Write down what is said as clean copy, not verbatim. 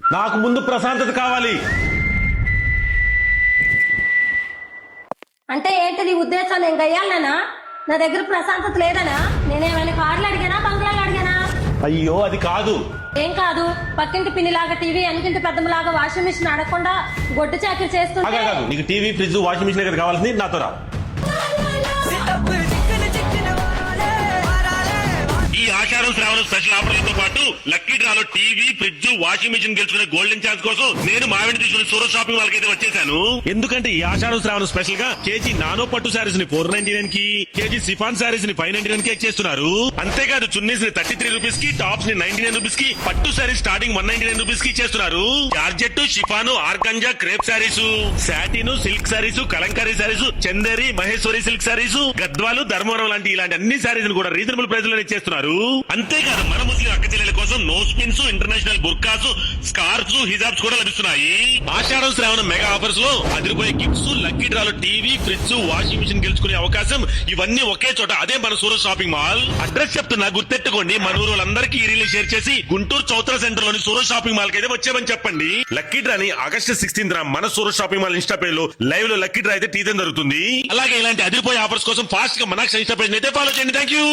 నాకు ముందు ప్రశాంతత కావాలి. అంటే ఏంటి నీ ఉద్దేశం? నేను గయ్యాలనా? నా దగ్గర ప్రశాంతత లేదనా? నేనేమైనా కార్లు అడిగానా, బంగ్లాలు అడిగానా? అయ్యో అది కాదు. ఏం కాదు, పక్కింటి పిన్నిలాగా టీవీ, వెనకింటి పెద్దమ్మలాగా వాషింగ్ మిషన్ అడగకుండా గొడ్డు చాకరీ చేస్తుంటే. కాదు, నీకు టీవీ, ఫ్రిడ్జ్, వాషింగ్ మిషన్ దగ్గర కావాల్సింది నాతో రా. ఈ ఆషాఢం శ్రావణం స్పెషల్ ఆఫర్లతో పాటు లక్కీ డ్రాలో టీవీ, ఫ్రిడ్జ్, వాషింగ్ మిషన్ గెలుచుకునే గోల్డెన్ ఛాన్స్ కోసం నేను మావిడి తీసుకుని సూరత్ షాపింగ్ వాళ్ళకైతే వచ్చేసాను. ఎందుకంటే ఈ ఆషాఢం శ్రావణం స్పెషల్ గా కేజీ నానో పట్టు శారీస్ ని 499 కి, కేజీ సిఫాన్ శారీస్ ని 599 కి చేస్తున్నారు. అంతేకాదు చున్నీస్ ని 33 రూపీస్ కి, టాప్స్ ని 99 రూపీస్ కి, పట్టు శారీస్ స్టార్టింగ్ 199 రూపీస్ కి చేస్తున్నారు. Georgette, chiffon, organza, crepe saris, satin, silk saris, Kalamkari saris, Chanderi, Maheshwari silk saris, గద్వాలు, ధర్మవరం లాంటి ఇలాంటి అన్ని శారీస్ కూడా రీజనబుల్ ప్రైస్ లోనే చేస్తున్నారు. అంతేకాదు మన ముస్లిం అక్క చెల్లెల కోసం nose pins, international burqas, scarves, hijabs కూడా లభిస్తున్నాయి. ఆషాఢం శ్రావణం మెగా ఆఫర్స్ లో అదిరిపోయే గిఫ్ట్స్, లక్కీ డ్రాలో టీవీ, ఫ్రిడ్జ్, వాషింగ్ మిషన్ గెలుచుకునే అవకాశం, ఇవన్నీ ఒకే చోట. అదే మన సూరత్ షాపింగ్ మాల్. అడ్రస్ చెప్తున్నా, గుర్తెట్టుకోండి. మన ఊరు వాళ్ళందరికీ ఈ రీల్ షేర్ చేసి గుంటూరు చౌత్ర సెంటర్ లోని సూరత్ షాపింగ్ మాల్ కి అయితే వచ్చామని చెప్పండి. లక్కీ డ్రాని ఆగస్టు 16 మన Surat shopping mall Insta page లో లైవ్ లో లక్కీ డ్రా అయితే తీయడం జరుగుతుంది. అలాగే ఇలాంటి అదిరిపోయే ఆఫర్స్ కోసం ఫాస్ట్ గా మన ఇన్స్టా పేజ్ అయితే ఫాలో చేయండి. Thank you.